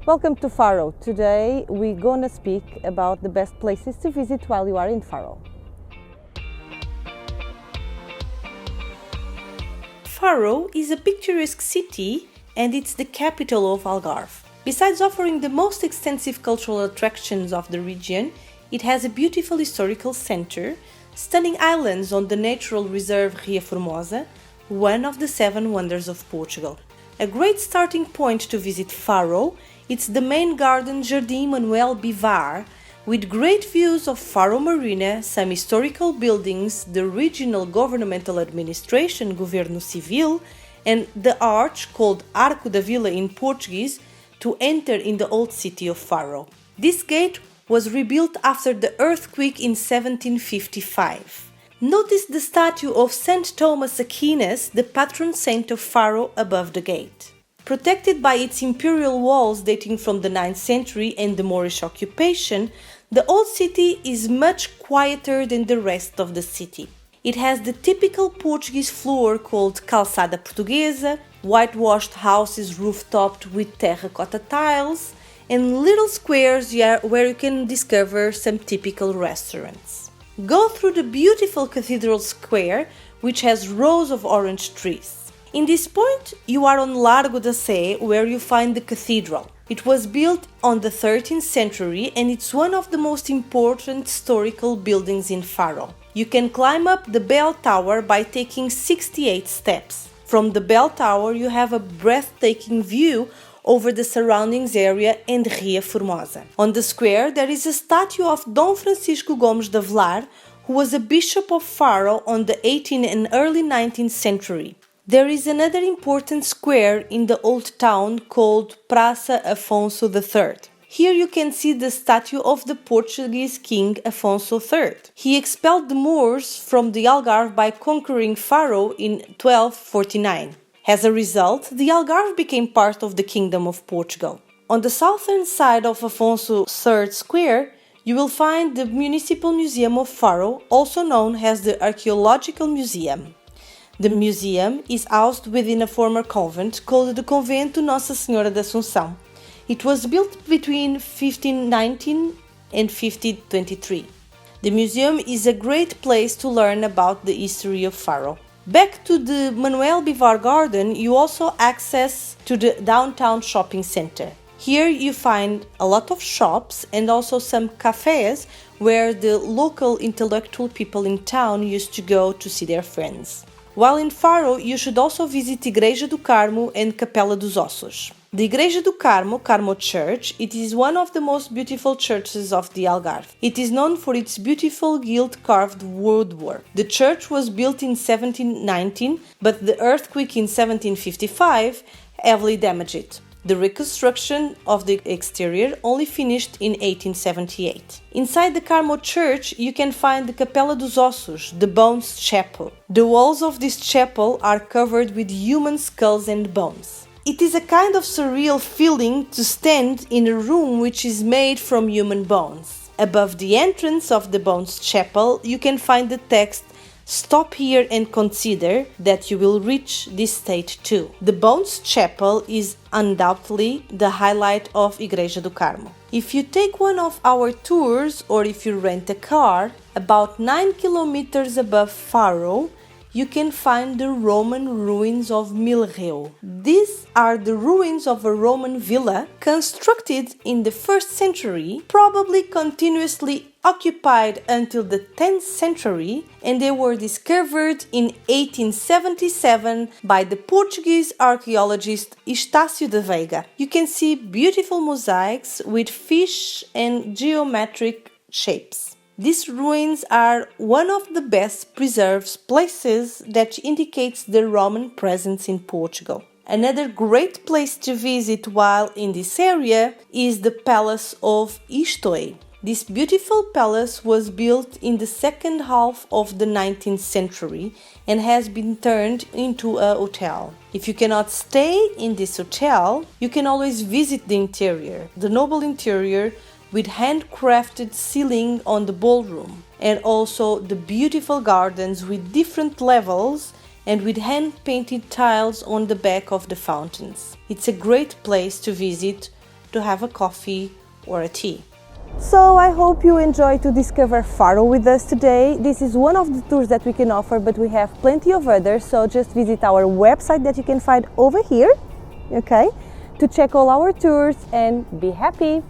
Welcome to Faro. Today we're gonna speak about the best places to visit while you are in Faro. Faro is a picturesque city and it's the capital of Algarve. Besides offering the most extensive cultural attractions of the region, it has a beautiful historical center, stunning islands on the natural reserve Ria Formosa, one of the 7 wonders of Portugal. A great starting point to visit Faro, it's the main garden Jardim Manuel Bivar, with great views of Faro Marina, some historical buildings, the regional governmental administration Governo Civil, and the arch called Arco da Vila in Portuguese to enter in the old city of Faro. This gate was rebuilt after the earthquake in 1755. Notice the statue of St. Thomas Aquinas, the patron saint of Faro, above the gate. Protected by its imperial walls dating from the 9th century and the Moorish occupation, the old city is much quieter than the rest of the city. It has the typical Portuguese floor called calçada portuguesa, whitewashed houses roof-topped with terracotta tiles, and little squares where you can discover some typical restaurants. Go through the beautiful Cathedral Square, which has rows of orange trees. In this point, you are on Largo da Sé, where you find the Cathedral. It was built on the 13th century and it's one of the most important historical buildings in Faro. You can climb up the bell tower by taking 68 steps. From the bell tower, you have a breathtaking view over the surroundings area and Ria Formosa. On the square, there is a statue of Dom Francisco Gomes de Avelar, who was a bishop of Faro on the 18th and early 19th century. There is another important square in the old town called Praça Afonso III. Here you can see the statue of the Portuguese king Afonso III. He expelled the Moors from the Algarve by conquering Faro in 1249. As a result, the Algarve became part of the Kingdom of Portugal. On the southern side of Afonso III Square, you will find the Municipal Museum of Faro, also known as the Archaeological Museum. The museum is housed within a former convent called the Convento Nossa Senhora da Assunção. It was built between 1519 and 1523. The museum is a great place to learn about the history of Faro. Back to the Manuel Bivar Garden, you also access to the downtown shopping center. Here you find a lot of shops and also some cafes where the local intellectual people in town used to go to see their friends. While in Faro, you should also visit Igreja do Carmo and Capela dos Ossos. The Igreja do Carmo, Carmo Church, it is one of the most beautiful churches of the Algarve. It is known for its beautiful gilt-carved woodwork. The church was built in 1719, but the earthquake in 1755 heavily damaged it. The reconstruction of the exterior only finished in 1878. Inside the Carmo Church, you can find the Capela dos Ossos, the Bones Chapel. The walls of this chapel are covered with human skulls and bones. It is a kind of surreal feeling to stand in a room which is made from human bones. Above the entrance of the Bones Chapel, you can find the text, "Stop here and consider that you will reach this state too." The Bones Chapel is undoubtedly the highlight of Igreja do Carmo. If you take one of our tours or if you rent a car, about 9 kilometers above Faro, you can find the Roman ruins of Milreu. These are the ruins of a Roman villa constructed in the 1st century, probably continuously occupied until the 10th century, and they were discovered in 1877 by the Portuguese archaeologist Estácio da Veiga. You can see beautiful mosaics with fish and geometric shapes. These ruins are one of the best preserved places that indicates the Roman presence in Portugal. Another great place to visit while in this area is the Palace of Istoé. This beautiful palace was built in the second half of the 19th century and has been turned into a hotel. If you cannot stay in this hotel, you can always visit the interior, the noble interior with handcrafted ceiling on the ballroom, and also the beautiful gardens with different levels and with hand-painted tiles on the back of the fountains. It's a great place to visit to have a coffee or a tea. So I hope you enjoyed to discover Faro with us today. This is one of the tours that we can offer, but we have plenty of others, so just visit our website that you can find over here, okay, to check all our tours and be happy.